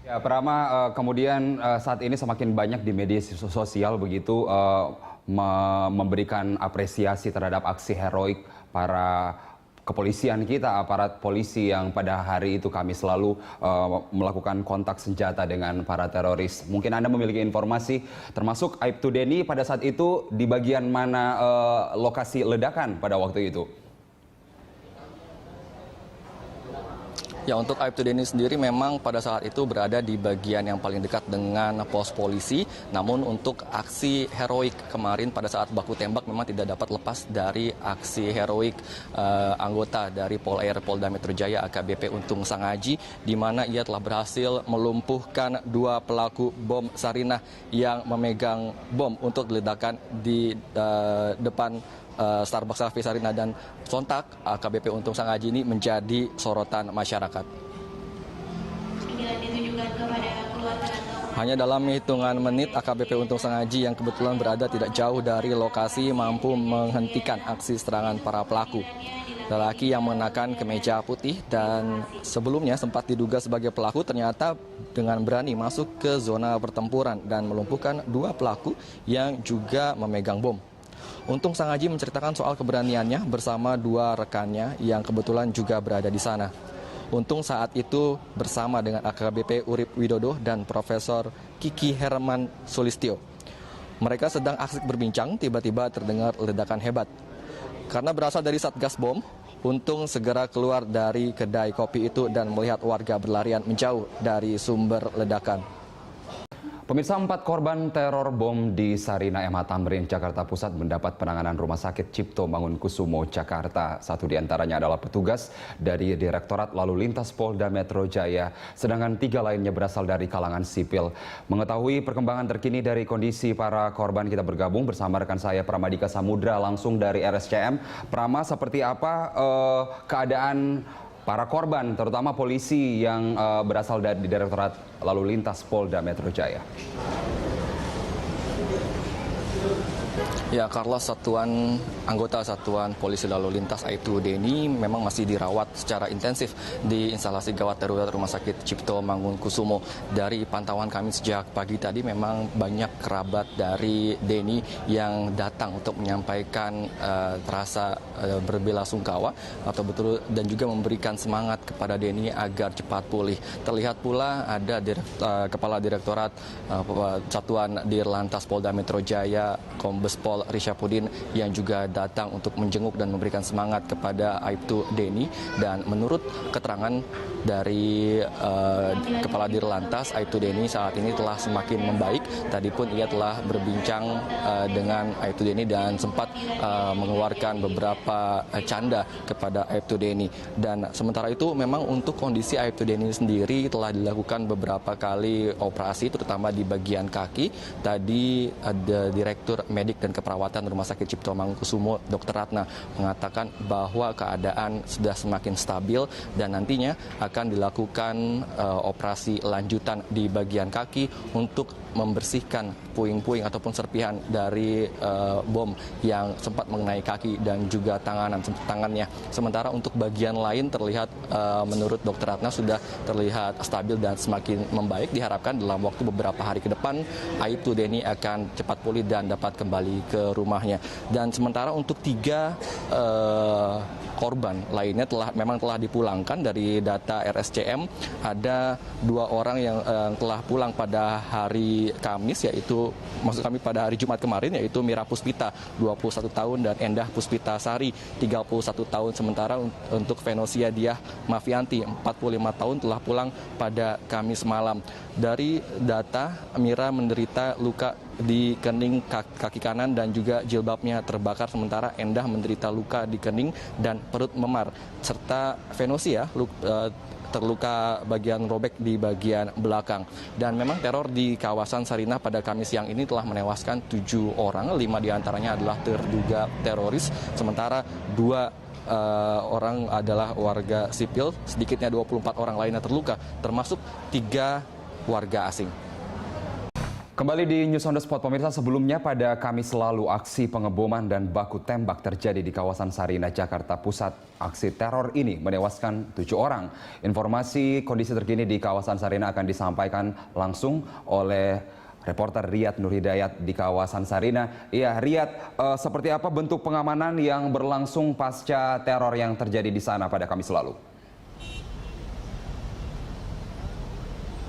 Ya, Prama, kemudian saat ini semakin banyak di media sosial begitu memberikan apresiasi terhadap aksi heroik para kepolisian kita, aparat polisi yang pada hari itu kami selalu melakukan kontak senjata dengan para teroris. Mungkin Anda memiliki informasi termasuk Aibtu Deni pada saat itu di bagian mana lokasi ledakan pada waktu itu? Ya, untuk Aibtu Deni sendiri memang pada saat itu berada di bagian yang paling dekat dengan pos polisi. Namun untuk aksi heroik kemarin pada saat baku tembak memang tidak dapat lepas dari aksi heroik anggota dari Pol Air Polda Metro Jaya AKBP Untung Sangaji, di mana ia telah berhasil melumpuhkan dua pelaku bom Sarinah yang memegang bom untuk diledakkan di depan Starbucks Cafe Sarinah, dan sontak AKBP Untung Sangaji ini menjadi sorotan masyarakat. Hanya dalam hitungan menit AKBP Untung Sangaji yang kebetulan berada tidak jauh dari lokasi mampu menghentikan aksi serangan para pelaku. Lelaki yang mengenakan kemeja putih dan sebelumnya sempat diduga sebagai pelaku ternyata dengan berani masuk ke zona pertempuran dan melumpuhkan dua pelaku yang juga memegang bom. Untung Sangaji menceritakan soal keberaniannya bersama dua rekannya yang kebetulan juga berada di sana. Untung saat itu bersama dengan AKBP Urip Widodo dan Profesor Kiki Herman Sulistyo. Mereka sedang asik berbincang, tiba-tiba terdengar ledakan hebat. Karena berasal dari Satgas Bom, Untung segera keluar dari kedai kopi itu dan melihat warga berlarian menjauh dari sumber ledakan. Pemirsa, 4 korban teror bom di Sarinah MH Tamrin, Jakarta Pusat mendapat penanganan Rumah Sakit Cipto Mangunkusumo, Jakarta. Satu di antaranya adalah petugas dari Direktorat Lalu Lintas Polda Metro Jaya, sedangkan 3 lainnya berasal dari kalangan sipil. Mengetahui perkembangan terkini dari kondisi para korban, kita bergabung bersama rekan saya Pramadika Samudra langsung dari RSCM. Prama, seperti apa keadaan para korban, terutama polisi yang berasal dari Direktorat Lalu Lintas Polda Metro Jaya? Ya, Carlos, anggota Satuan Polisi Lalu Lintas Aibtu Deni memang masih dirawat secara intensif di instalasi gawat darurat Rumah Sakit Cipto Mangunkusumo. Dari pantauan kami sejak pagi tadi memang banyak kerabat dari Deni yang datang untuk menyampaikan rasa berbelasungkawa atau betul dan juga memberikan semangat kepada Deni agar cepat pulih. Terlihat pula ada Kepala Direktorat Satuan Dirlantas Polda Metro Jaya Kombes Pol Risyapudin yang juga datang untuk menjenguk dan memberikan semangat kepada Aibtu Deni. Dan menurut keterangan dari Kepala Dirlantas, Aibtu Deni saat ini telah semakin membaik. Tadi pun ia telah berbincang dengan Aibtu Deni dan sempat mengeluarkan beberapa canda kepada Aibtu Deni. Dan sementara itu memang untuk kondisi Aibtu Deni sendiri telah dilakukan beberapa kali operasi, terutama di bagian kaki. Tadi ada Direktur Medik dan Keperawatan Rumah Sakit Cipto Mangunkusumo, Dr. Ratna, mengatakan bahwa keadaan sudah semakin stabil dan nantinya akan dilakukan operasi lanjutan di bagian kaki untuk membersihkan puing-puing ataupun serpihan dari bom yang sempat mengenai kaki dan juga tangannya. Sementara untuk bagian lain terlihat menurut Dr. Ratna sudah terlihat stabil dan semakin membaik. Diharapkan dalam waktu beberapa hari ke depan Aibtu Deni akan cepat pulih dan dapat kembali ke rumahnya. Dan sementara untuk 3 korban lainnya memang telah dipulangkan. Dari data RSCM ada 2 orang yang telah pulang pada hari Kamis, yaitu maksud kami pada hari Jumat kemarin, yaitu Mira Puspita 21 tahun dan Endah Puspita Sari 31 tahun. Sementara untuk Venosia Diah Mafianti 45 tahun telah pulang pada Kamis malam. Dari data, Mira menderita luka di kening kaki kanan dan juga jilbabnya terbakar, sementara Endah menderita luka di kening dan perut memar, serta Venosia terluka bagian robek di bagian belakang. Dan memang teror di kawasan Sarinah pada Kamis siang ini telah menewaskan 7 orang, 5 diantaranya adalah terduga teroris, sementara 2 orang adalah warga sipil, sedikitnya 24 orang lainnya terluka, termasuk 3 warga asing. Kembali di News on the Spot, pemirsa. Sebelumnya pada Kamis lalu aksi pengeboman dan baku tembak terjadi di kawasan Sarinah, Jakarta Pusat. Aksi teror ini menewaskan 7 orang. Informasi kondisi terkini di kawasan Sarinah akan disampaikan langsung oleh reporter Riyad Nurhidayat di kawasan Sarinah. Iya, Riyad, seperti apa bentuk pengamanan yang berlangsung pasca teror yang terjadi di sana pada Kamis lalu?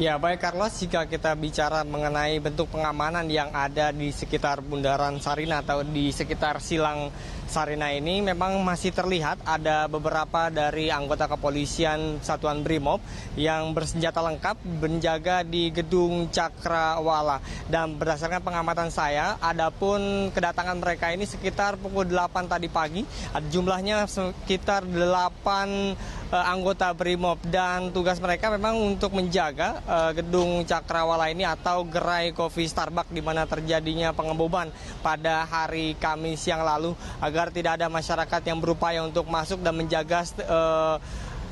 Ya baik Carlos, jika kita bicara mengenai bentuk pengamanan yang ada di sekitar Bundaran Sarinah atau di sekitar Silang Sarinah ini, memang masih terlihat ada beberapa dari anggota kepolisian Satuan Brimob yang bersenjata lengkap menjaga di gedung Cakrawala. Dan berdasarkan pengamatan saya, adapun kedatangan mereka ini sekitar pukul 8 tadi pagi. Jumlahnya sekitar 8 anggota Brimob, dan tugas mereka memang untuk menjaga gedung Cakrawala ini atau gerai kopi Starbucks di mana terjadinya pengeboman pada hari Kamis yang lalu, agar tidak ada masyarakat yang berupaya untuk masuk dan menjaga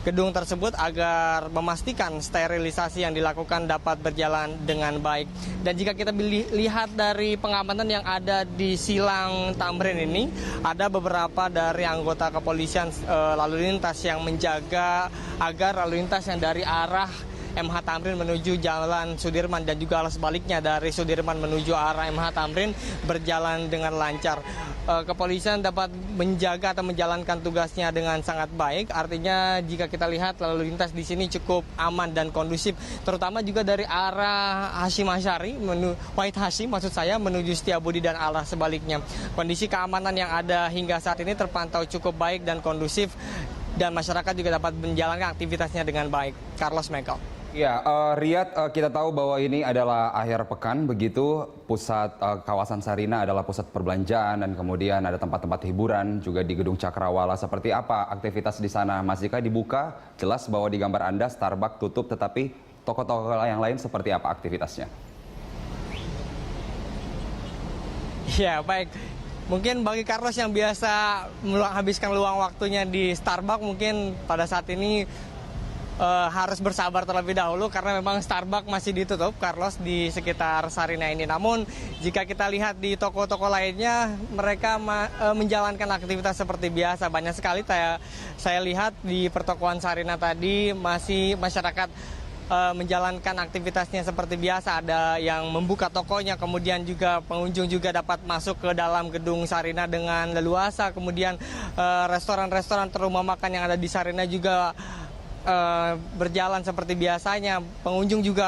gedung tersebut agar memastikan sterilisasi yang dilakukan dapat berjalan dengan baik. Dan jika kita lihat dari pengamanan yang ada di Silang Tamrin ini, ada beberapa dari anggota kepolisian lalu lintas yang menjaga agar lalu lintas yang dari arah MH Tamrin menuju Jalan Sudirman dan juga arah sebaliknya dari Sudirman menuju arah MH Tamrin berjalan dengan lancar. Kepolisian dapat menjaga atau menjalankan tugasnya dengan sangat baik. Artinya jika kita lihat lalu lintas di sini cukup aman dan kondusif, terutama juga dari arah Hashim Asyari, Wahid Hashim maksud saya, menuju Setiabudi dan arah sebaliknya. Kondisi keamanan yang ada hingga saat ini terpantau cukup baik dan kondusif, dan masyarakat juga dapat menjalankan aktivitasnya dengan baik. Carlos, Michael. Ya, Riyad, kita tahu bahwa ini adalah akhir pekan, begitu. Pusat kawasan Sarinah adalah pusat perbelanjaan dan kemudian ada tempat-tempat hiburan juga di gedung Cakrawala. Seperti apa aktivitas di sana? Masihkah dibuka? Jelas bahwa di gambar Anda Starbucks tutup, tetapi toko-toko yang lain seperti apa aktivitasnya? Ya, baik. Mungkin bagi Carlos yang biasa menghabiskan luang waktunya di Starbucks, mungkin pada saat ini harus bersabar terlebih dahulu karena memang Starbucks masih ditutup, Carlos, di sekitar Sarinah ini. Namun jika kita lihat di toko-toko lainnya, mereka menjalankan aktivitas seperti biasa. Banyak sekali saya lihat di pertokoan Sarinah tadi masih masyarakat menjalankan aktivitasnya seperti biasa. Ada yang membuka tokonya, kemudian juga pengunjung juga dapat masuk ke dalam gedung Sarinah dengan leluasa. Kemudian restoran-restoran atau rumah makan yang ada di Sarinah juga berjalan seperti biasanya. Pengunjung juga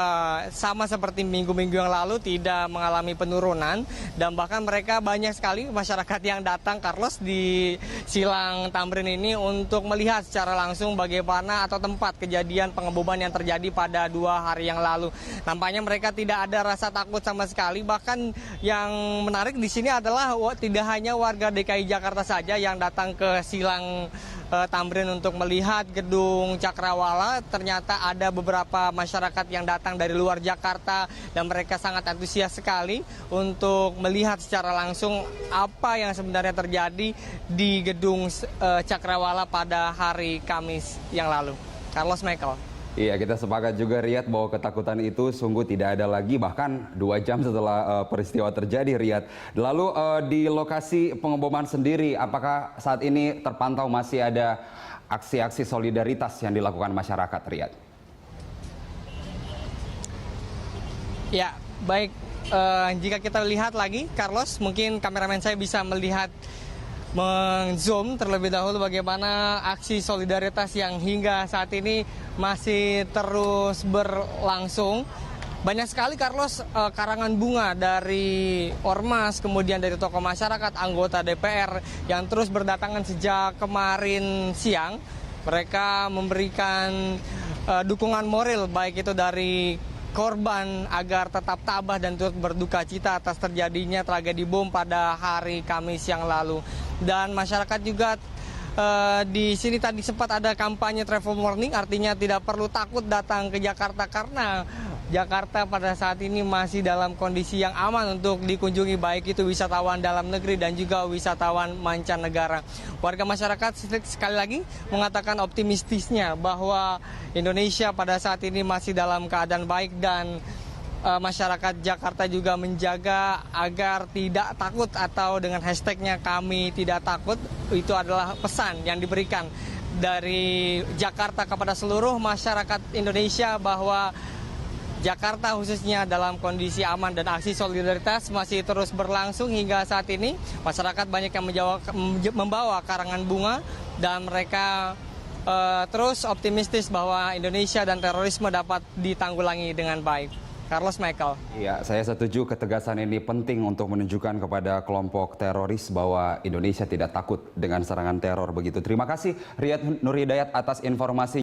sama seperti minggu-minggu yang lalu, tidak mengalami penurunan, dan bahkan mereka banyak sekali masyarakat yang datang, Carlos, di Silang Tamrin ini untuk melihat secara langsung bagaimana atau tempat kejadian pengeboman yang terjadi pada 2 hari yang lalu. Nampaknya mereka tidak ada rasa takut sama sekali. Bahkan yang menarik di sini adalah tidak hanya warga DKI Jakarta saja yang datang ke Silang Tamrin untuk melihat gedung Cakrawala. Ternyata ada beberapa masyarakat yang datang dari luar Jakarta dan mereka sangat antusias sekali untuk melihat secara langsung apa yang sebenarnya terjadi di gedung Cakrawala pada hari Kamis yang lalu. Carlos, Michael. Iya, kita sepakat juga, Riyad, bahwa ketakutan itu sungguh tidak ada lagi, bahkan 2 jam setelah peristiwa terjadi, Riyad. Lalu di lokasi pengeboman sendiri, apakah saat ini terpantau masih ada aksi-aksi solidaritas yang dilakukan masyarakat, Riyad? Ya, baik. Jika kita lihat lagi, Carlos, mungkin kameramen saya bisa melihat men-zoom terlebih dahulu bagaimana aksi solidaritas yang hingga saat ini masih terus berlangsung. Banyak sekali, Carlos, karangan bunga dari ormas, kemudian dari tokoh masyarakat, anggota DPR yang terus berdatangan sejak kemarin siang. Mereka memberikan dukungan moral, baik itu dari korban agar tetap tabah dan turut berduka cita atas terjadinya tragedi bom pada hari Kamis yang lalu. Dan masyarakat juga di sini tadi sempat ada kampanye travel warning, artinya tidak perlu takut datang ke Jakarta karena Jakarta pada saat ini masih dalam kondisi yang aman untuk dikunjungi, baik itu wisatawan dalam negeri dan juga wisatawan mancanegara. Warga masyarakat sekali lagi mengatakan optimistisnya bahwa Indonesia pada saat ini masih dalam keadaan baik dan masyarakat Jakarta juga menjaga agar tidak takut, atau dengan hashtagnya kami tidak takut, itu adalah pesan yang diberikan dari Jakarta kepada seluruh masyarakat Indonesia bahwa Jakarta khususnya dalam kondisi aman, dan aksi solidaritas masih terus berlangsung hingga saat ini. Masyarakat banyak yang membawa karangan bunga, dan mereka terus optimistis bahwa Indonesia dan terorisme dapat ditanggulangi dengan baik. Carlos, Michael. Iya, saya setuju ketegasan ini penting untuk menunjukkan kepada kelompok teroris bahwa Indonesia tidak takut dengan serangan teror begitu. Terima kasih Riyad Nur Hidayat atas informasi.